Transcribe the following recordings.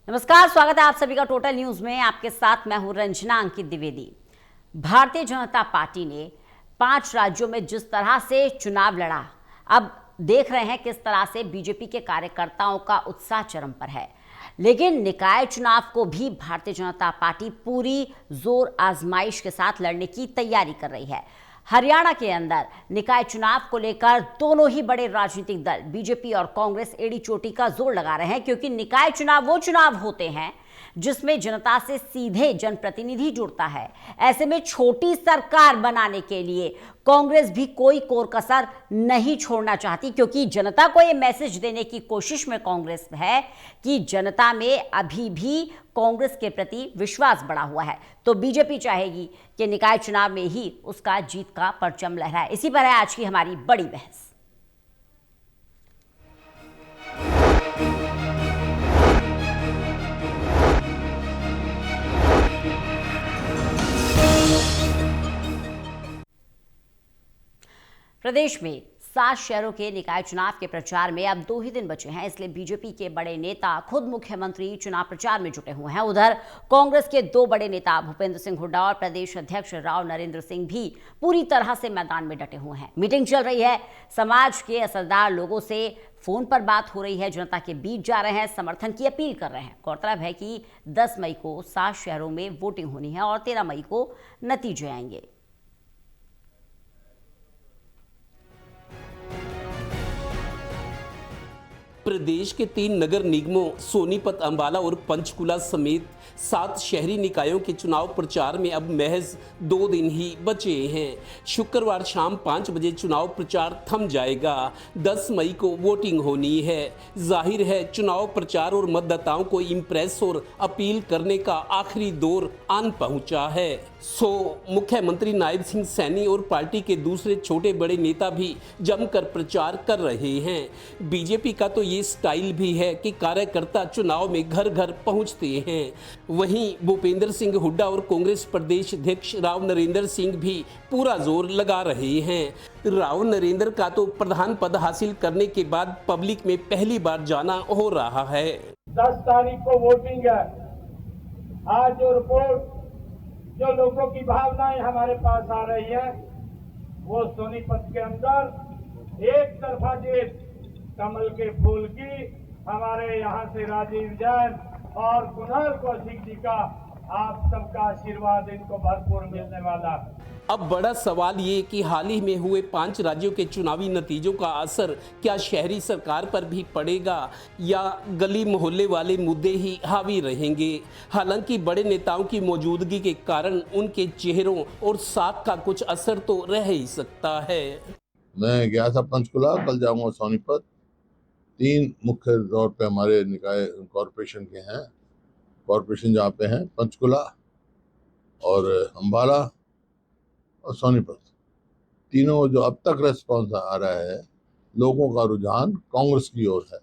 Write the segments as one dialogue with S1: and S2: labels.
S1: नमस्कार, स्वागत है आप सभी का टोटल न्यूज में। आपके साथ मैं हूं रंजना अंकित द्विवेदी। भारतीय जनता पार्टी ने 5 राज्यों में जिस तरह से चुनाव लड़ा, अब देख रहे हैं किस तरह से बीजेपी के कार्यकर्ताओं का उत्साह चरम पर है। लेकिन निकाय चुनाव को भी भारतीय जनता पार्टी पूरी जोर आजमाइश के साथ लड़ने की तैयारी कर रही है। हरियाणा के अंदर निकाय चुनाव को लेकर दोनों ही बड़े राजनीतिक दल बीजेपी और कांग्रेस एड़ी चोटी का जोर लगा रहे हैं, क्योंकि निकाय चुनाव वो चुनाव होते हैं जिसमें जनता से सीधे जनप्रतिनिधि जुड़ता है। ऐसे में छोटी सरकार बनाने के लिए कांग्रेस भी कोई कोर कसर नहीं छोड़ना चाहती, क्योंकि जनता को यह मैसेज देने की कोशिश में कांग्रेस है कि जनता में अभी भी कांग्रेस के प्रति विश्वास बढ़ा हुआ है। तो बीजेपी चाहेगी कि निकाय चुनाव में ही उसका जीत का परचम लहराए। इसी पर है आज की हमारी बड़ी बहस। प्रदेश में 7 शहरों के निकाय चुनाव के प्रचार में अब 2 ही दिन बचे हैं, इसलिए बीजेपी के बड़े नेता खुद मुख्यमंत्री चुनाव प्रचार में जुटे हुए हैं। उधर कांग्रेस के 2 बड़े नेता भूपेंद्र सिंह हुड्डा और प्रदेश अध्यक्ष राव नरेंद्र सिंह भी पूरी तरह से मैदान में डटे हुए हैं। मीटिंग चल रही है, समाज के असरदार लोगों से फोन पर बात हो रही है, जनता के बीच जा रहे हैं, समर्थन की अपील कर रहे हैं। गौरतलब है कि 10 मई को 7 शहरों में वोटिंग होनी है और 13 मई को नतीजे आएंगे।
S2: प्रदेश के 3 नगर निगमों सोनीपत, अंबाला और पंचकुला समेत 7 शहरी निकायों के चुनाव प्रचार में अब महज 2 दिन ही बचे हैं। शुक्रवार शाम 5 बजे चुनाव प्रचार थम जाएगा। 10 मई को वोटिंग होनी है। जाहिर है चुनाव प्रचार और मतदाताओं को इम्प्रेस और अपील करने का आखिरी दौर आन पहुंचा है। मुख्यमंत्री नायब सिंह सैनी और पार्टी के दूसरे छोटे बड़े नेता भी जमकर प्रचार कर रहे हैं। बीजेपी का तो ये स्टाइल भी है कि कार्यकर्ता चुनाव में घर घर पहुंचते हैं। वहीं भूपेंद्र सिंह हुड्डा और कांग्रेस प्रदेश अध्यक्ष राव नरेंद्र सिंह भी पूरा जोर लगा रहे हैं। राव नरेंद्र का तो प्रधान पद हासिल करने के बाद पब्लिक में पहली बार जाना हो रहा है।
S3: 10 तारीख को वोटिंग है। आज जो रिपोर्ट, जो लोगों की भावनाएं हमारे पास आ रही है, वो सोनीपत के अंदर एक तरफा जीत कमल के फूल की, हमारे यहाँ से राजीव जैन और कुणाल कौशिक जी का, आप सबका आशीर्वाद इनको भरपूर मिलने वाला है।
S2: अब बड़ा सवाल ये कि हाल ही में हुए 5 राज्यों के चुनावी नतीजों का असर क्या शहरी सरकार पर भी पड़ेगा या गली मोहल्ले वाले मुद्दे ही हावी रहेंगे। हालांकि बड़े नेताओं की मौजूदगी के कारण उनके चेहरों और साख का कुछ असर तो रह ही सकता है।
S4: मैं गया था पंचकुला, कल जाऊंगा सोनीपत। 3 मुख्य तौर पे हमारे निकाय कॉरपोरेशन के हैं। कॉरपोरेशन जहाँ पे हैं पंचकुला और अंबाला और सोनीपत। तीनों जो अब तक रेस्पॉन्स आ रहा है, लोगों का रुझान कांग्रेस की ओर है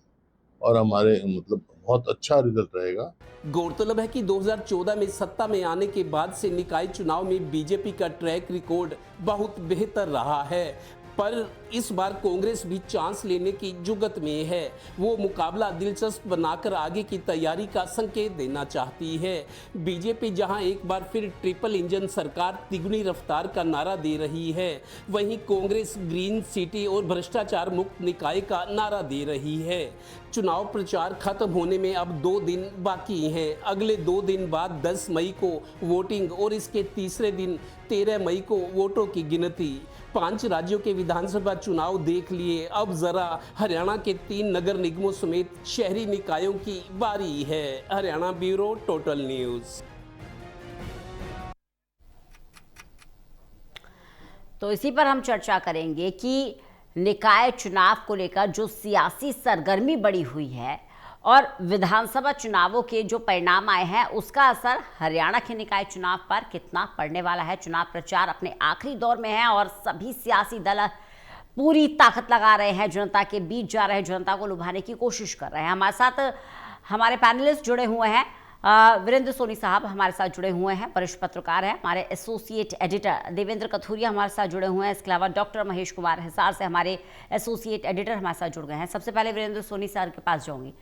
S4: और हमारे बहुत अच्छा रिजल्ट रहेगा।
S2: गौरतलब है कि 2014 में सत्ता में आने के बाद से निकाय चुनाव में बीजेपी का ट्रैक रिकॉर्ड बहुत बेहतर रहा है, पर इस बार कांग्रेस भी चांस लेने की जुगत में है। वो मुकाबला दिलचस्प बनाकर आगे की तैयारी का संकेत देना चाहती है। बीजेपी जहां एक बार फिर ट्रिपल इंजन सरकार, तिगुनी रफ्तार का नारा दे रही है, वहीं कांग्रेस ग्रीन सिटी और भ्रष्टाचार मुक्त निकाय का नारा दे रही है। चुनाव प्रचार खत्म होने में अब 2 दिन बाकी हैं। अगले 2 दिन बाद 10 मई को वोटिंग और इसके तीसरे दिन 13 मई को वोटों की गिनती। 5 राज्यों के विधानसभा चुनाव देख लिए, अब जरा हरियाणा के 3 नगर निगमों समेत शहरी निकायों की बारी है। Haryana bureau, total news.
S1: तो इसी पर हम चर्चा करेंगे कि निकाय चुनाव को लेकर जो सियासी सरगर्मी बढ़ी हुई है और विधानसभा चुनावों के जो परिणाम आए हैं, उसका असर हरियाणा के निकाय चुनाव पर कितना पड़ने वाला है। चुनाव प्रचार अपने आखिरी दौर में है और सभी सियासी दल पूरी ताकत लगा रहे हैं, जनता के बीच जा रहे हैं, जनता को लुभाने की कोशिश कर रहे हैं। हमारे साथ हमारे पैनलिस्ट जुड़े हुए हैं। वीरेंद्र सोनी साहब हमारे साथ जुड़े हुए हैं, वरिष्ठ पत्रकार हैं। हमारे एसोसिएट एडिटर देवेंद्र कथुरिया हमारे साथ जुड़े हुए हैं। इसके अलावा डॉक्टर महेश कुमार हिसार से हमारे एसोसिएट एडिटर हमारे साथ जुड़ गए हैं। सबसे पहले वीरेंद्र सोनी सर के पास जाऊंगी।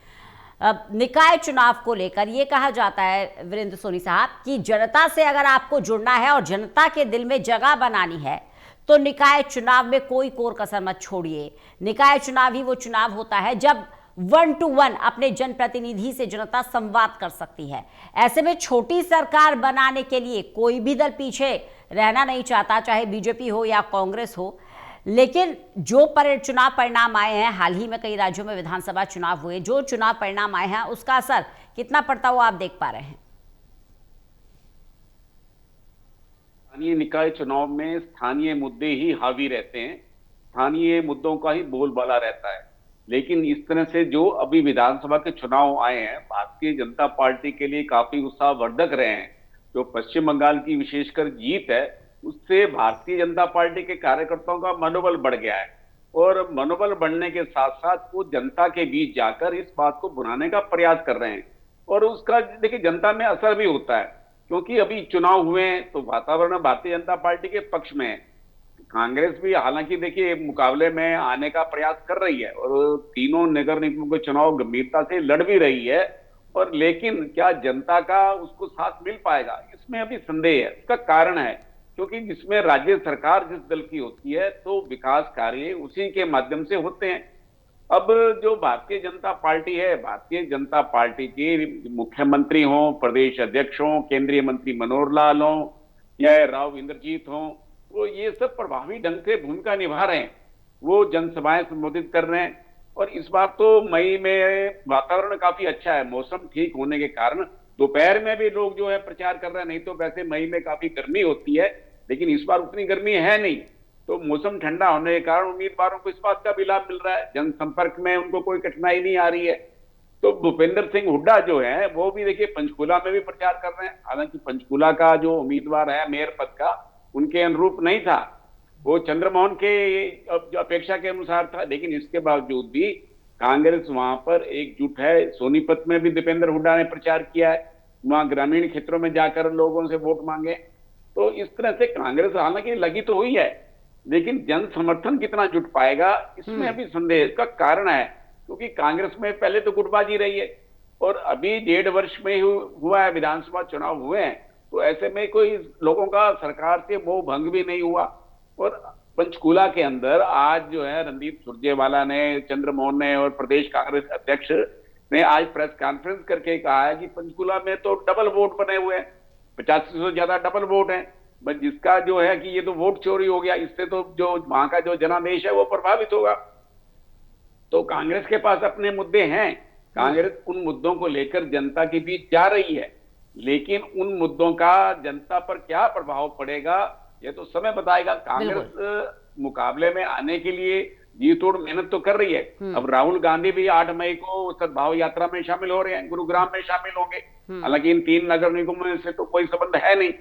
S1: निकाय चुनाव को लेकर ये कहा जाता है वीरेंद्र सोनी साहब कि जनता से अगर आपको जुड़ना है और जनता के दिल में जगह बनानी है तो निकाय चुनाव में कोई कोर कसर मत छोड़िए। निकाय चुनाव ही वो चुनाव होता है जब 1 to 1 अपने जनप्रतिनिधि से जनता संवाद कर सकती है। ऐसे में छोटी सरकार बनाने के लिए कोई भी दल पीछे रहना नहीं चाहता, चाहे बीजेपी हो या कांग्रेस हो। लेकिन जो चुनाव परिणाम आए हैं, हाल ही में कई राज्यों में विधानसभा चुनाव हुए, जो चुनाव परिणाम आए हैं उसका असर कितना पड़ता हुआ आप देख पा रहे हैं?
S5: स्थानीय निकाय चुनाव में स्थानीय मुद्दे ही हावी रहते हैं, स्थानीय मुद्दों का ही बोलबाला रहता है। लेकिन इस तरह से जो अभी विधानसभा के चुनाव आए हैं, भारतीय जनता पार्टी के लिए काफी उत्साहवर्धक रहे हैं। जो पश्चिम बंगाल की विशेषकर जीत है, उससे भारतीय जनता पार्टी के कार्यकर्ताओं का मनोबल बढ़ गया है और मनोबल बढ़ने के साथ साथ वो जनता के बीच जाकर इस बात को भुनाने का प्रयास कर रहे हैं और उसका देखिए जनता में असर भी होता है, क्योंकि अभी चुनाव हुए हैं तो वातावरण भारतीय जनता पार्टी के पक्ष में है। कांग्रेस भी हालांकि देखिए मुकाबले में आने का प्रयास कर रही है और तीनों नगर निगमों के चुनाव गंभीरता से लड़ भी रही है, और लेकिन क्या जनता का उसको साथ मिल पाएगा, इसमें अभी संदेह है। इसका कारण है क्योंकि जिसमें राज्य सरकार जिस दल की होती है तो विकास कार्य उसी के माध्यम से होते हैं। अब जो भारतीय जनता पार्टी है, भारतीय जनता पार्टी के मुख्यमंत्री हों, प्रदेश अध्यक्ष हों, केंद्रीय मंत्री मनोहर लाल हों या राव इंद्रजीत हों, तो ये सब प्रभावी ढंग से भूमिका निभा रहे हैं। वो जनसभाएं संबोधित कर रहे हैं और इस बार तो मई में वातावरण काफी अच्छा है, मौसम ठीक होने के कारण दोपहर में भी लोग जो है प्रचार कर रहे हैं। नहीं तो वैसे मई में काफी गर्मी होती है, लेकिन इस बार उतनी गर्मी है नहीं, तो मौसम ठंडा होने के कारण उम्मीदवारों को इस बात का भी लाभ मिल रहा है, जनसंपर्क में उनको कोई कठिनाई नहीं आ रही है। तो भूपेंद्र सिंह हुड्डा जो है वो भी देखिए पंचकुला में भी प्रचार कर रहे हैं। हालांकि पंचकुला का जो उम्मीदवार है मेयर पद का, उनके अनुरूप नहीं था, वो चंद्रमोहन के अपेक्षा के अनुसार था, लेकिन इसके बावजूद भी कांग्रेस वहां पर एकजुट है। सोनीपत में भी दीपेंद्र हुड्डा ने प्रचार किया है, वहां ग्रामीण क्षेत्रों में जाकर लोगों से वोट मांगे। तो इस तरह से कांग्रेस हालांकि लगी तो हुई है, लेकिन जन समर्थन कितना जुट पाएगा इसमें अभी संदेह। इसका कारण है क्योंकि कांग्रेस में पहले तो गुटबाजी रही है और अभी 1.5 वर्ष में हुआ है, विधानसभा चुनाव हुए हैं, तो ऐसे में कोई लोगों का सरकार से मोह भंग भी नहीं हुआ। और पंचकूला के अंदर आज जो है रणदीप सुरजेवाला ने, चंद्रमोहन ने और प्रदेश कांग्रेस अध्यक्ष ने आज प्रेस कॉन्फ्रेंस करके कहा है कि पंचकूला में तो डबल वोट बने हुए हैं, 85 से ज्यादा डबल वोट है, बस जिसका जो है कि ये तो वोट चोरी हो गया, इससे तो जो वहां का जो जनादेश है वो प्रभावित होगा। तो कांग्रेस के पास अपने मुद्दे हैं, कांग्रेस उन मुद्दों को लेकर जनता के बीच जा रही है, लेकिन उन मुद्दों का जनता पर क्या प्रभाव पड़ेगा ये तो समय बताएगा। कांग्रेस मुकाबले में आने के लिए जी तोड़ मेहनत तो कर रही है। अब राहुल गांधी भी 8 मई को सद्भाव यात्रा में शामिल हो रहे हैं, गुरुग्राम में शामिल होंगे। हालांकि इन 3 नगर निगमों से तो कोई संबंध है नहीं,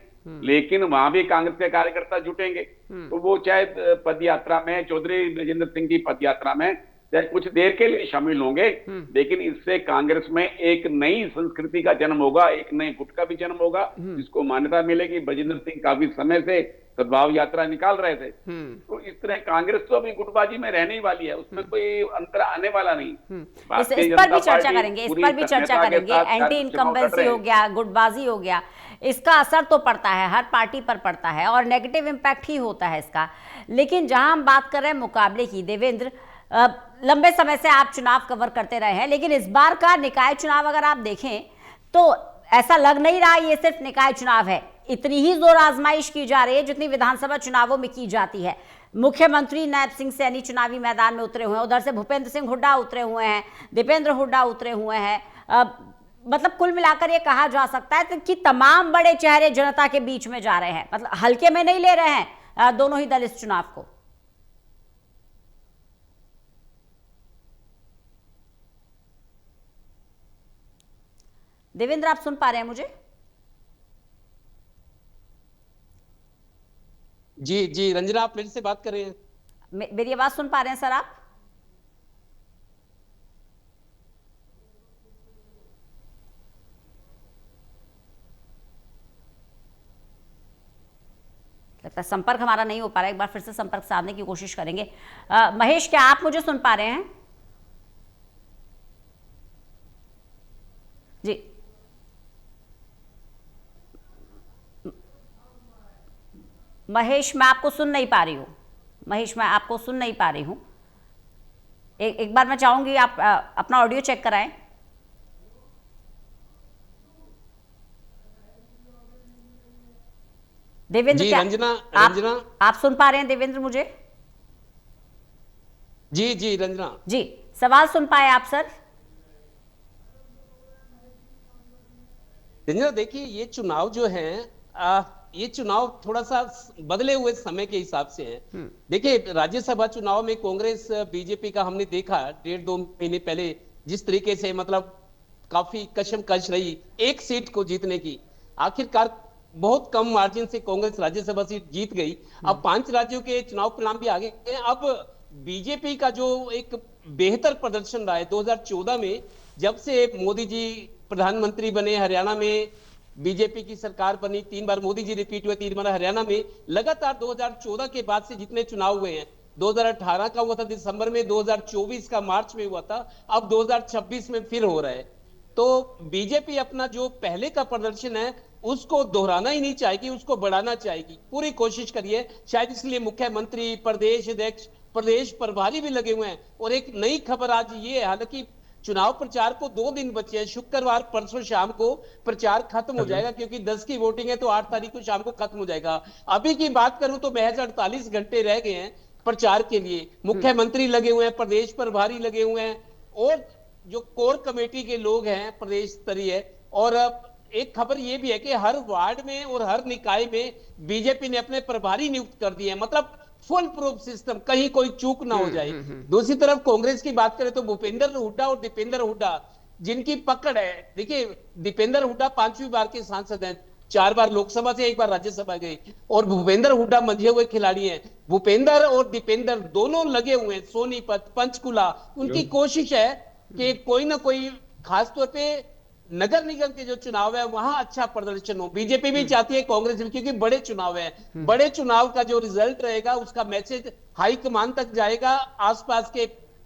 S5: लेकिन वहां भी कांग्रेस के कार्यकर्ता जुटेंगे। तो वो चाहे पद यात्रा में, चौधरी राजेंद्र सिंह की पद यात्रा में चाहे कुछ देर के लिए शामिल होंगे, लेकिन इससे कांग्रेस में एक नई संस्कृति का जन्म होगा, एक नए गुट का भी जन्म होगा, जिसको मान्यता मिलेगी। राजेंद्र सिंह काफी समय से सद्भाव यात्रा निकाल रहे थे, तो इस तरह कांग्रेस तो अभी गुटबाजी में रहने वाली है, उसमें कोई अंतर आने वाला नहीं।
S1: इस पर भी चर्चा करेंगे, एंटी इनकम्बेंसी हो गया, गुटबाजी हो गया, इसका असर तो पड़ता है, हर पार्टी पर पड़ता है और नेगेटिव इम्पैक्ट ही होता है इसका। लेकिन जहां हम बात कर रहे हैं मुकाबले की, देवेंद्र लंबे समय से आप चुनाव कवर करते रहे हैं, लेकिन इस बार का निकाय चुनाव अगर आप देखें तो ऐसा लग नहीं रहा ये सिर्फ निकाय चुनाव है, इतनी ही जोर आजमाइश की जा रही है जितनी विधानसभा चुनावों में की जाती है। मुख्यमंत्री नायब सिंह सैनी चुनावी मैदान में उतरे हुए हैं, उधर से भूपेंद्र सिंह हुड्डा उतरे हुए हैं, दीपेंद्र हुड्डा उतरे हुए हैं। मतलब कुल मिलाकर ये कहा जा सकता है कि तमाम बड़े चेहरे जनता के बीच में जा रहे हैं, मतलब हल्के में नहीं ले रहे हैं दोनों ही दल इस चुनाव को। देवेंद्र, आप सुन पा रहे हैं मुझे?
S2: जी जी रंजना, आप मेरे से बात कर रहे हैं?
S1: मेरी आवाज सुन पा रहे हैं सर आप? लगता है संपर्क हमारा नहीं हो पा रहा है, एक बार फिर से संपर्क साधने की कोशिश करेंगे। महेश, क्या आप मुझे सुन पा रहे हैं? महेश, मैं आपको सुन नहीं पा रही हूँ। महेश, मैं आपको सुन नहीं पा रही हूँ। एक बार मैं चाहूंगी आप अपना ऑडियो चेक कराएं। देवेंद्र,
S2: जी
S1: क्या
S2: रंजना,
S1: आप सुन पा रहे हैं देवेंद्र मुझे?
S2: जी जी रंजना
S1: जी, सवाल सुन पाए आप सर?
S2: रंजना, देखिए ये चुनाव जो है, ये चुनाव थोड़ा सा बदले हुए समय के हिसाब से है। देखिए राज्यसभा चुनाव में कांग्रेस बीजेपी का हमने देखा 1.5-2 महीने पहले जिस तरीके से मतलब काफी कशमकश रही एक सीट को जीतने की। आखिरकार बहुत कम मार्जिन से कांग्रेस राज्यसभा सीट जीत गई। अब 5 राज्यों के चुनाव परिणाम भी आगे हैं। अब बीजेपी का जो एक बेहतर प्रदर्शन रहा है 2014 में, जब से मोदी जी प्रधानमंत्री बने, हरियाणा में बीजेपी की सरकार बनी, 3 बार मोदी जी रिपीट हुए, 3 बार हरियाणा में, लगातार 2014 के बाद से जितने चुनाव हुए हैं, 2018 का हुआ था दिसंबर में, 2024 का मार्च में हुआ था, अब 2026 में फिर हो रहा है। तो बीजेपी अपना जो पहले का प्रदर्शन है उसको दोहराना ही नहीं चाहेगी, उसको बढ़ाना चाहेगी, पूरी कोशिश करिए। शायद इसलिए मुख्यमंत्री, प्रदेश अध्यक्ष, प्रदेश प्रभारी भी लगे हुए हैं। और एक नई खबर आज ये है, हालांकि चुनाव प्रचार को 2 दिन बचे हैं, शुक्रवार परसों शाम को प्रचार खत्म हो जाएगा, क्योंकि 10 की वोटिंग है तो 8 तारीख को शाम को खत्म हो जाएगा। अभी की बात करूं तो महज 48 घंटे रह गए हैं प्रचार के लिए। मुख्यमंत्री लगे हुए हैं, प्रदेश प्रभारी लगे हुए हैं, और जो कोर कमेटी के लोग हैं प्रदेश स्तरीय। और एक खबर यह भी है कि हर वार्ड में और हर निकाय में बीजेपी ने अपने प्रभारी नियुक्त कर दिए हैं, मतलब फुल प्रूफ सिस्टम, कहीं कोई चूक ना हो जाए। दूसरी तरफ कांग्रेस की बात करें तो भूपेंद्र हुड्डा और दीपेंद्र हुड्डा जिनकी पकड़ है, देखिए दीपेंद्र हुड्डा 5वीं बार के सांसद हैं, 4 बार लोकसभा से 1 बार राज्यसभा गए, और भूपेंद्र हुड्डा मंझे हुए खिलाड़ी हैं। भूपेंद्र और दीपेंद्र दोनों लगे हुए हैं सोनीपत, पंचकुला। उनकी कोशिश है कि कोई ना कोई, खासतौर पे नगर निगम के जो चुनाव है वहां अच्छा प्रदर्शन हो। बीजेपी भी चाहती है, कांग्रेस भी, क्योंकि बड़े चुनाव है। बड़े चुनाव का जो रिजल्ट रहेगा उसका मैसेज हाईकमान तक जाएगा, आसपास के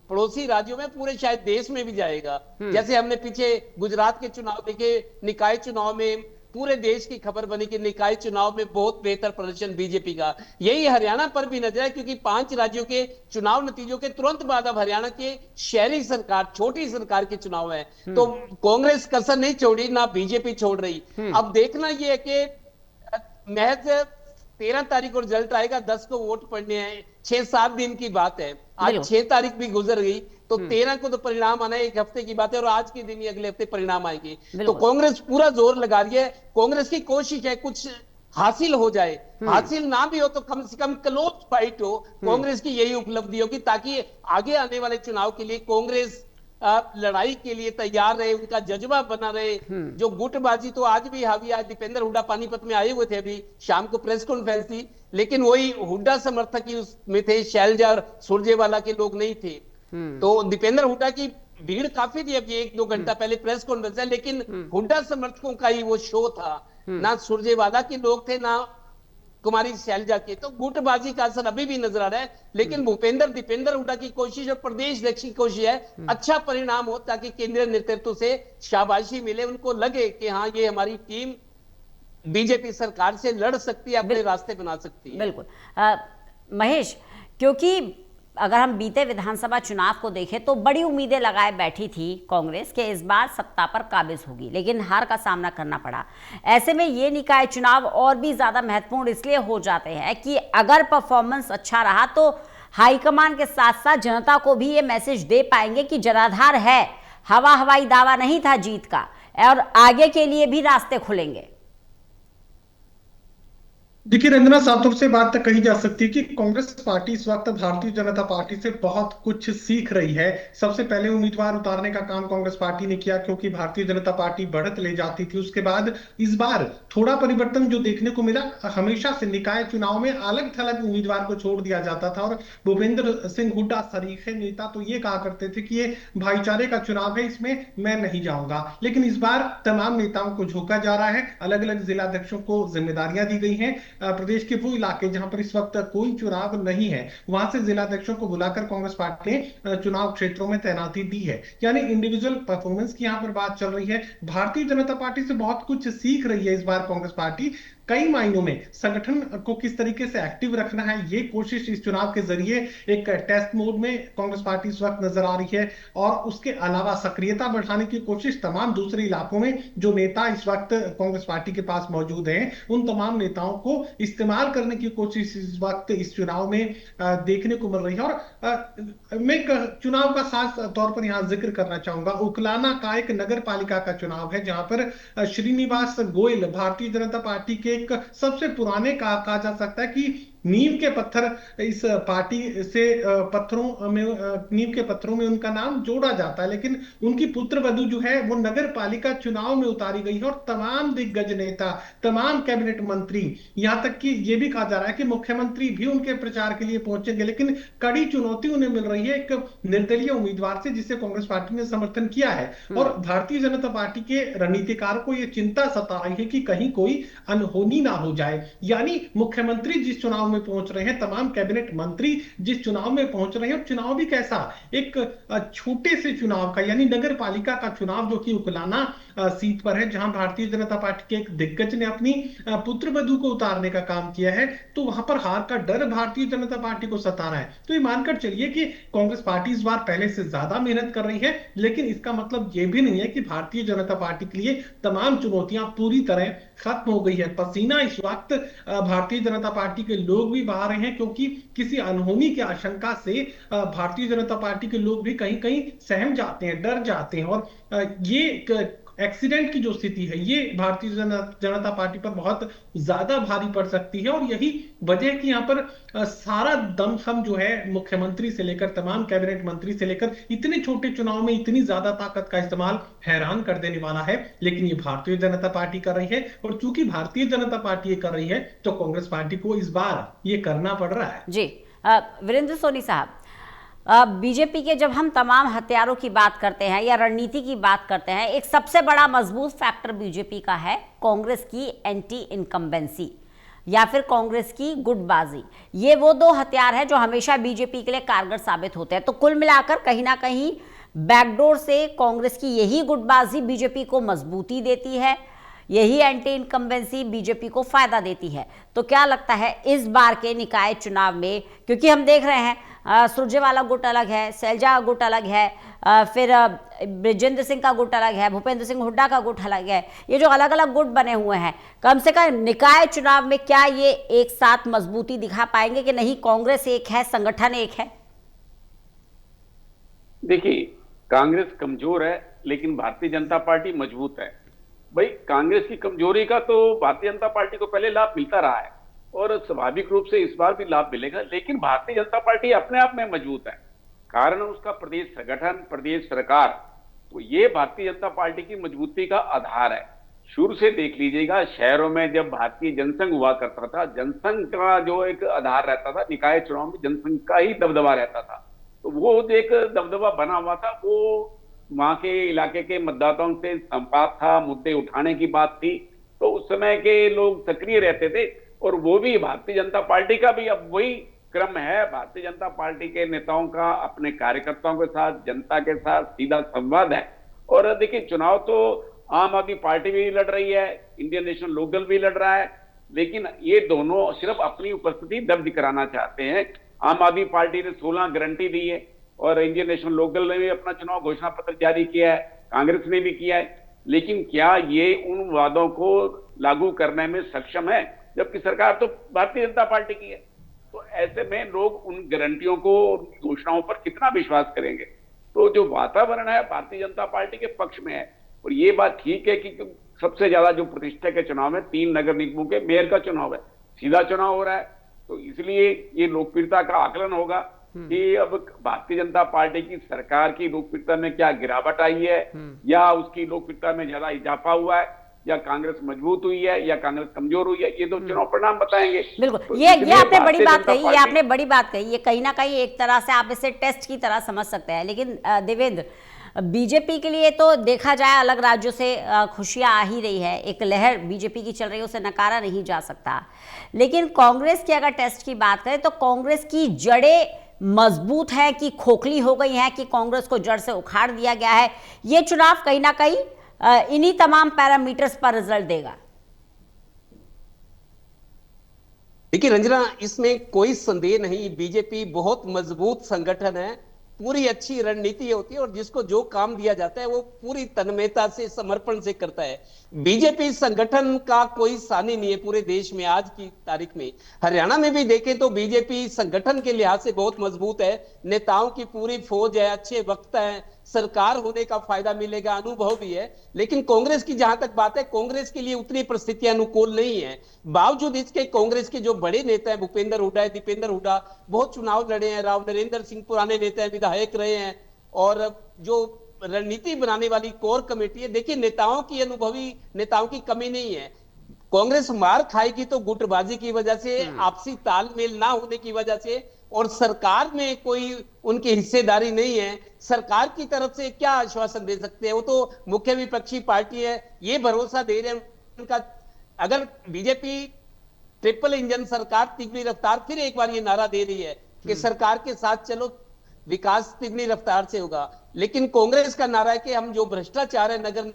S2: पड़ोसी राज्यों में, पूरे शायद देश में भी जाएगा। जैसे हमने पीछे गुजरात के चुनाव देखे, निकाय चुनाव में पूरे देश की खबर बनी कि निकाय चुनाव में बहुत बेहतर प्रदर्शन बीजेपी का। यही हरियाणा पर भी नजर है, क्योंकि 5 राज्यों के चुनाव नतीजों के तुरंत बाद अब हरियाणा के शहरी सरकार, छोटी सरकार के चुनाव है। तो कांग्रेस कसर नहीं छोड़ी, ना बीजेपी छोड़ रही। अब देखना यह है कि महज 13 तारीख को रिजल्ट आएगा, 10 को वोट पड़ने हैं, 6-7 दिन की बात है। आज 6 तारीख भी गुजर गई, तो 13 को तो परिणाम आना है, 1 हफ्ते की बात है, और आज के दिन ही अगले हफ्ते परिणाम आएंगे। तो कांग्रेस पूरा जोर लगा रही है। कांग्रेस की कोशिश है कुछ हासिल हो जाए, हासिल ना भी हो तो कम से कम क्लोज फाइट हो। कांग्रेस की यही उपलब्धि होगी, ताकि आगे आने वाले चुनाव के लिए कांग्रेस लड़ाई के लिए तैयार रहे, उनका जज्बा बना रहे। जो गुटबाजी तो आज भी हावी, आज दीपेंद्र हुड्डा पानीपत में आए हुए थे, अभी शाम को प्रेस कॉन्फ्रेंस थी, लेकिन वही हुड्डा समर्थक ही उसमें थे, शैलजा और सुरजेवाला के लोग नहीं थे। तो दीपेंद्र हुड्डा की भीड़ काफी थी, अभी 1-2 घंटा पहले प्रेस कॉन्फ्रेंस है, लेकिन हुड्डा समर्थकों का ही वो शो था, ना सुरजेवाला के लोग थे, ना कुमारी शैलजा के। तो गुटबाजी का असर अभी भी नजर आ रहा है, लेकिन भूपेंद्र दीपेंद्र हुड्डा की कोशिश और प्रदेश अध्यक्ष की कोशिश है अच्छा परिणाम हो, ताकि केंद्रीय नेतृत्व से शाबाशी मिले, उनको लगे कि हाँ ये हमारी टीम बीजेपी सरकार से लड़ सकती है, अपने रास्ते बना सकती है।
S1: बिल्कुल महेश, क्योंकि अगर हम बीते विधानसभा चुनाव को देखें तो बड़ी उम्मीदें लगाए बैठी थी कांग्रेस के इस बार सत्ता पर काबिज होगी, लेकिन हार का सामना करना पड़ा। ऐसे में ये निकाय चुनाव और भी ज़्यादा महत्वपूर्ण इसलिए हो जाते हैं कि अगर परफॉर्मेंस अच्छा रहा तो हाईकमान के साथ साथ जनता को भी ये मैसेज दे पाएंगे कि जनाधार है, हवाई दावा नहीं था जीत का, और आगे के लिए भी रास्ते खुलेंगे।
S6: देखिए रंजना, साफ तौर से बात तक कही जा सकती है कि कांग्रेस पार्टी इस वक्त भारतीय जनता पार्टी से बहुत कुछ सीख रही है। सबसे पहले उम्मीदवार उतारने का काम कांग्रेस पार्टी ने किया, क्योंकि भारतीय जनता पार्टी बढ़त ले जाती थी। उसके बाद इस बार थोड़ा परिवर्तन जो देखने को मिला, हमेशा से निकाय चुनाव में अलग थलग उम्मीदवार को छोड़ दिया जाता था, और भूपेंद्र सिंह हुड्डा सरीखे नेता तो ये कहा करते थे कि ये भाईचारे का चुनाव है, इसमें मैं नहीं जाऊंगा। लेकिन इस बार तमाम नेताओं को झोंका जा रहा है, अलग अलग जिलाध्यक्षों को जिम्मेदारियां दी गई हैं। प्रदेश के वो इलाके जहां पर इस वक्त कोई चुनाव नहीं है, वहां से जिलाध्यक्षों को बुलाकर कांग्रेस पार्टी ने चुनाव क्षेत्रों में तैनाती दी है। यानी इंडिविजुअल परफॉर्मेंस की यहां पर बात चल रही है। भारतीय जनता पार्टी से बहुत कुछ सीख रही है इस बार कांग्रेस पार्टी। कई मायनों में संगठन को किस तरीके से एक्टिव रखना है, ये कोशिश इस चुनाव के जरिए एक टेस्ट मोड में कांग्रेस पार्टी इस वक्त नजर आ रही है। और उसके अलावा सक्रियता बढ़ाने की कोशिश तमाम दूसरे इलाकों में जो नेता इस वक्त कांग्रेस पार्टी के पास मौजूद हैं, उन तमाम नेताओं को इस्तेमाल करने की कोशिश इस वक्त इस चुनाव में देखने को मिल रही है। और मैं चुनाव का खास तौर पर यहां जिक्र करना चाहूंगा, उकलाना का एक नगर पालिका का चुनाव है, जहां पर श्रीनिवास गोयल भारतीय जनता पार्टी के एक सबसे पुराने कहा जा सकता है कि नींव के पत्थर इस पार्टी से नींव के पत्थरों में उनका नाम जोड़ा जाता है। लेकिन उनकी पुत्र वधू जो है वो नगर पालिका चुनाव में उतारी गई है और तमाम दिग्गज नेता, तमाम कैबिनेट मंत्री, यहां तक कि यह भी कहा जा रहा है कि मुख्यमंत्री भी उनके प्रचार के लिए पहुंचेंगे। लेकिन कड़ी चुनौती उन्हें मिल रही है एक निर्दलीय उम्मीदवार से, जिसे कांग्रेस पार्टी ने समर्थन किया है। और भारतीय जनता पार्टी के रणनीतिकार को यह चिंता सता रही है कि कहीं कोई अनहोनी ना हो जाए। यानी मुख्यमंत्री जिस चुनाव में पहुंच रहे हैं, तमाम कैबिनेट मंत्री जिस चुनाव में पहुंच रहे हैं, चुनाव भी कैसा, एक छोटे से चुनाव का, यानी नगर पालिका का चुनाव, जो कि उकलाना सीट पर है, जहां भारतीय जनता पार्टी के एक दिग्गज ने अपनी पुत्र वधू को उतारने का काम किया है। तो वहां पर हार का डर भारतीय जनता पार्टी को सता रहा है। तो ये मानकर चलिए कि कांग्रेस पार्टी इस बार पहले से ज्यादा मेहनत कर रही है, लेकिन इसका मतलब यह भी नहीं है कि भारतीय जनता पार्टी के लिए तमाम चुनौतियां पूरी तरह खत्म हो गई है। पसीना इस वक्त भारतीय जनता पार्टी के लोग भी बहा रहे हैं, क्योंकि किसी अनहोनी की आशंका से भारतीय जनता पार्टी के लोग भी कहीं कहीं सहम जाते हैं, डर जाते हैं। और ये एक्सीडेंट की जो स्थिति है, ये भारतीय जनता पार्टी पर बहुत ज्यादा भारी पड़ सकती है। और यही वजह है कि यहाँ पर सारा दमखम जो है, मुख्यमंत्री से लेकर तमाम कैबिनेट मंत्री से लेकर, इतने छोटे चुनाव में इतनी ज्यादा ताकत का इस्तेमाल हैरान कर देने वाला है। लेकिन ये भारतीय जनता पार्टी कर रही है, और चूंकि भारतीय जनता पार्टी ये कर रही है, तो कांग्रेस पार्टी को इस बार ये करना पड़ रहा है।
S1: जी वीरेंद्र सोनी साहब, बीजेपी के जब हम तमाम हथियारों की बात करते हैं या रणनीति की बात करते हैं, एक सबसे बड़ा मजबूत फैक्टर बीजेपी का है कांग्रेस की एंटी इनकम्बेंसी या फिर कांग्रेस की गुटबाजी। ये वो दो हथियार हैं जो हमेशा बीजेपी के लिए कारगर साबित होते हैं। तो कुल मिलाकर कहीं ना कहीं बैकडोर से कांग्रेस की यही गुटबाजी बीजेपी को मजबूती देती है, यही एंटी इनकम्बेंसी बीजेपी को फायदा देती है। तो क्या लगता है इस बार के निकाय चुनाव में, क्योंकि हम देख रहे हैं सुरजेवाला गुट अलग है, शैलजा गुट अलग है, फिर बृजेंद्र सिंह का गुट अलग है, भूपेंद्र सिंह हुड्डा का गुट अलग है, ये जो अलग अलग गुट बने हुए हैं, कम से कम निकाय चुनाव में क्या ये एक साथ मजबूती दिखा पाएंगे कि नहीं, कांग्रेस एक है, संगठन एक है?
S5: देखिए, कांग्रेस कमजोर है लेकिन भारतीय जनता पार्टी मजबूत है। भाई, कांग्रेस की कमजोरी का तो भारतीय जनता पार्टी को पहले लाभ मिलता रहा है और स्वाभाविक रूप से इस बार भी लाभ मिलेगा। लेकिन भारतीय जनता पार्टी अपने आप में मजबूत है, कारण उसका प्रदेश संगठन, प्रदेश सरकार, तो ये भारतीय जनता पार्टी की मजबूती का आधार है। शुरू से देख लीजिएगा, शहरों में जब भारतीय जनसंघ हुआ करता था, जनसंघ का जो एक आधार रहता था, निकाय चुनाव में जनसंघ का ही दबदबा रहता था। तो वो एक दबदबा बना हुआ था, वो वहां के इलाके के मतदाताओं से संवाद था, मुद्दे उठाने की बात थी। तो उस समय के लोग सक्रिय रहते थे और वो भी भारतीय जनता पार्टी का भी अब वही क्रम है। भारतीय जनता पार्टी के नेताओं का अपने कार्यकर्ताओं के साथ, जनता के साथ सीधा संवाद है। और देखिए, चुनाव तो आम आदमी पार्टी भी लड़ रही है, इंडियन नेशनल लोकदल भी लड़ रहा है, लेकिन ये दोनों सिर्फ अपनी उपस्थिति दर्ज कराना चाहते हैं। आम आदमी पार्टी ने 16 गारंटी दी है और इंडियन नेशनल लोकदल ने भी अपना चुनाव घोषणा पत्र जारी किया है, कांग्रेस ने भी किया है। लेकिन क्या ये उन वादों को लागू करने में सक्षम है, जबकि सरकार तो भारतीय जनता पार्टी की है? तो ऐसे में लोग उन गारंटियों को, घोषणाओं पर कितना विश्वास करेंगे? तो जो वातावरण है भारतीय जनता पार्टी के पक्ष में है। और ये बात ठीक है कि सबसे ज्यादा जो प्रतिष्ठा के चुनाव में 3 नगर निगमों के मेयर का चुनाव है, सीधा चुनाव हो रहा है, तो इसलिए ये लोकप्रियता का आकलन होगा कि अब भारतीय जनता पार्टी की सरकार की लोकप्रियता में क्या गिरावट आई है, या उसकी लोकप्रियता में ज्यादा इजाफा हुआ है, या कांग्रेस मजबूत हुई है, या कांग्रेस कमजोर हुई है। ये तो चुनाव परिणाम बताएंगे।
S1: बिल्कुल,
S5: तो
S1: ये आपने बड़ी बात कही, ये आपने बड़ी बात कही। ये कहीं ना कहीं एक तरह से आप इसे टेस्ट की तरह समझ सकते हैं। लेकिन देवेंद्र, बीजेपी के लिए तो देखा जाए अलग राज्यों से खुशियां आ ही रही है, एक लहर बीजेपी की चल रही है, उसे नकारा नहीं जा सकता। लेकिन कांग्रेस की अगर टेस्ट की बात करें तो कांग्रेस की जड़ें मजबूत है कि खोखली हो गई है, कि कांग्रेस को जड़ से उखाड़ दिया गया है? ये चुनाव कहीं ना कहीं इन्हीं तमाम पैरामीटर्स पर रिजल्ट देगा।
S2: देखिए रंजना, इसमें कोई संदेह नहीं, बीजेपी बहुत मजबूत संगठन है, पूरी अच्छी रणनीति होती है और जिसको जो काम दिया जाता है वो पूरी तन्मयता से, समर्पण से करता है। बीजेपी संगठन का कोई सानी नहीं है पूरे देश में आज की तारीख में। हरियाणा में भी देखें तो बीजेपी संगठन के लिहाज से बहुत मजबूत है, नेताओं की पूरी फौज है, अच्छे वक्ता है, सरकार होने का फायदा मिलेगा, अनुभव भी है। लेकिन कांग्रेस की जहां तक बात है, कांग्रेस के लिए उतनी परिस्थितियां अनुकूल नहीं है। बावजूद इसके कांग्रेस के जो बड़े नेता है, भूपेंद्र हुड्डा है, दीपेंद्र हुड्डा, बहुत चुनाव लड़े हैं, राव नरेंद्र सिंह पुराने नेता है, विधायक रहे हैं, और जो रणनीति बनाने वाली कोर कमेटी है, देखिए नेताओं की, अनुभवी नेताओं की कमी नहीं है। कांग्रेस मार खाएगी तो गुटबाजी की वजह से, आपसी तालमेल ना होने की वजह से, और सरकार में कोई उनकी हिस्सेदारी नहीं है। सरकार की तरफ से क्या आश्वासन दे सकते हैं, वो तो मुख्य विपक्षी पार्टी है, ये भरोसा दे रहे हैं उनका। अगर बीजेपी ट्रिपल इंजन सरकार, तिगनी रफ्तार, फिर एक बार ये नारा दे रही है कि सरकार के साथ चलो, विकास तिगनी रफ्तार से होगा। लेकिन कांग्रेस का नारा है कि हम जो भ्रष्टाचार है नगर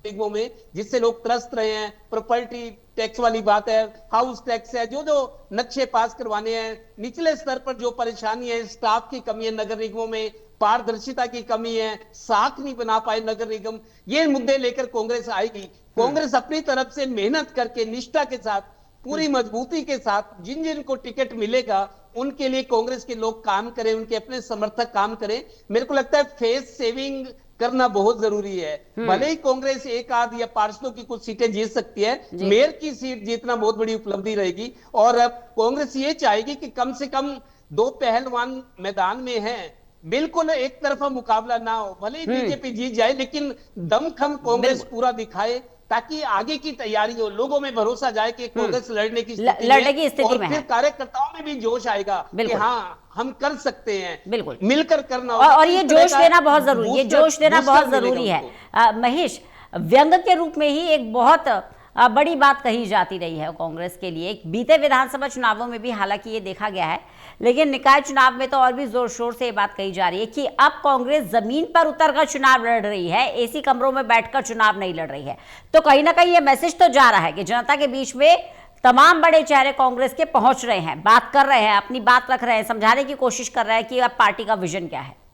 S2: निगमों में, जिससे लोग त्रस्त रहे हैं, प्रॉपर्टी टैक्स वाली बात है, हाउस टैक्स है, जो जो नक्शे पास करवाने हैं, निचले स्तर पर जो परेशानी है, स्टाफ की कमी है नगर निगमों में, पारदर्शिता की कमी है, साख नहीं बना पाए नगर निगम, ये मुद्दे लेकर कांग्रेस आएगी। कांग्रेस अपनी तरफ से मेहनत करके, निष्ठा के साथ, पूरी मजबूती के साथ, जिन जिन को टिकट मिलेगा उनके लिए कांग्रेस के लोग काम करें, उनके अपने समर्थक काम करें। मेरे को लगता है फेस सेविंग करना बहुत जरूरी है। भले ही कांग्रेस एक आध या पार्षदों की कुछ सीटें जीत सकती है, मेयर की सीट जीतना बहुत बड़ी उपलब्धि रहेगी। और अब कांग्रेस ये चाहेगी कि कम से कम दो पहलवान मैदान में हैं, बिल्कुल एक तरफा मुकाबला ना हो। भले ही बीजेपी जीत जाए, लेकिन दमखम कांग्रेस पूरा दिखाए, ताकि आगे की तैयारी हो, लोगों में भरोसा जाए कि कांग्रेस लड़ने की स्थिति
S1: में
S2: और फिर कार्यकर्ताओं में भी जोश आएगा कि हाँ हम कर सकते हैं,
S1: बिल्कुल
S2: मिलकर करना।
S1: और ये जोश देना बहुत जरूरी, ये जोश देना बहुत जरूरी है। महेश, व्यंग के रूप में ही एक बहुत बड़ी बात कही जाती रही है कांग्रेस के लिए। बीते विधानसभा चुनावों में भी हालांकि ये देखा गया है, लेकिन निकाय चुनाव में तो और भी जोर शोर से ये बात कही जा रही है कि अब कांग्रेस जमीन पर उतरकर चुनाव लड़ रही है, एसी कमरों में बैठकर चुनाव नहीं लड़ रही है। तो कहीं ना कहीं ये मैसेज तो जा रहा है कि जनता के बीच में तमाम बड़े चेहरे कांग्रेस के पहुंच रहे हैं, बात कर रहे हैं, अपनी बात रख रहे हैं, समझाने की कोशिश कर रहे हैं कि अब पार्टी का विजन क्या है।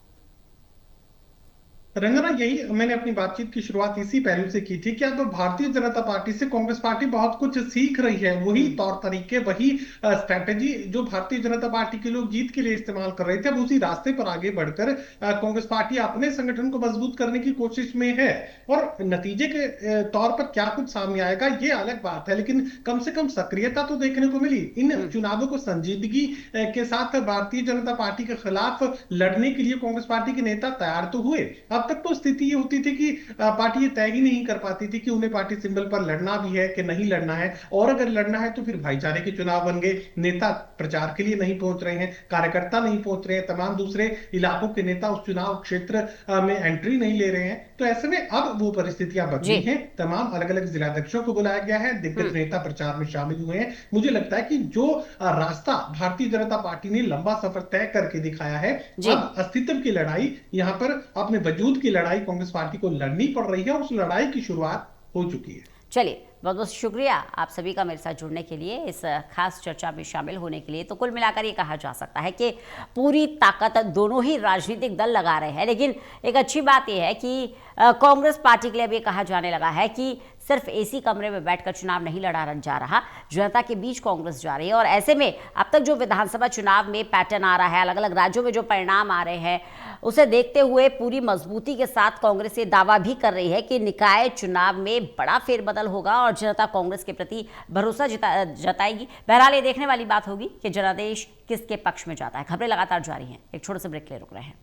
S6: रंजना, यही मैंने अपनी बातचीत की शुरुआत इसी पहलू से की थी कि अब भारतीय जनता पार्टी से कांग्रेस पार्टी बहुत कुछ सीख रही है। वही तौर तरीके, वही स्ट्रैटेजी जो भारतीय जनता पार्टी के लोग जीत के लिए इस्तेमाल कर रहे थे, अब उसी रास्ते पर आगे बढ़कर कांग्रेस पार्टी अपने संगठन को मजबूत करने की कोशिश में है। और नतीजे के तौर पर क्या कुछ सामने आएगा ये अलग बात है, लेकिन कम से कम सक्रियता तो देखने को मिली। इन चुनावों को संजीदगी के साथ भारतीय जनता पार्टी के खिलाफ लड़ने के लिए कांग्रेस पार्टी के नेता तैयार तो हुए। अब तक तो स्थिति ये होती थी कि पार्टी ये तय ही नहीं कर पाती थी कि उन्हें पार्टी सिंबल पर लड़ना भी है कि नहीं लड़ना है, और अगर लड़ना है तो फिर भाईचारे के चुनाव बन गए। नेता प्रचार के लिए नहीं पहुंच रहे हैं, कार्यकर्ता नहीं पहुंच रहे हैं, तमाम दूसरे इलाकों के नेता उस चुनाव क्षेत्र में एंट्री नहीं ले रहे हैं। तो ऐसे में अब वो परिस्थितियां बदली हैं। तमाम अलग अलग जिलाध्यक्षों को बुलाया गया है, दिग्गज नेता प्रचार में शामिल हुए हैं। मुझे लगता है कि जो रास्ता भारतीय जनता पार्टी ने लंबा सफर तय करके दिखाया है, अब अस्तित्व की लड़ाई, यहां पर अपने वजूद की लड़ाई कांग्रेस पार्टी को लड़नी पड़ रही है, उस लड़ाई की शुरुआत हो चुकी है।
S1: चलिए, बहुत बहुत शुक्रिया आप सभी का मेरे साथ जुड़ने के लिए, इस खास चर्चा में शामिल होने के लिए। तो कुल मिलाकर ये कहा जा सकता है कि पूरी ताकत दोनों ही राजनीतिक दल लगा रहे हैं, लेकिन एक अच्छी बात यह है कि कांग्रेस पार्टी के लिए भी कहा जाने लगा है कि सिर्फ एसी कमरे में बैठकर चुनाव नहीं लड़ा जा रहा, जनता के बीच कांग्रेस जा रही है। और ऐसे में अब तक जो विधानसभा चुनाव में पैटर्न आ रहा है, अलग अलग राज्यों में जो परिणाम आ रहे हैं, उसे देखते हुए पूरी मजबूती के साथ कांग्रेस ये दावा भी कर रही है कि निकाय चुनाव में बड़ा फेरबदल होगा और जनता कांग्रेस के प्रति भरोसा जताएगी। बहरहाल ये देखने वाली बात होगी कि जनादेश किसके पक्ष में जाता है। खबरें लगातार जारी हैं, एक छोटे से ब्रेक के लिए रुक रहे हैं।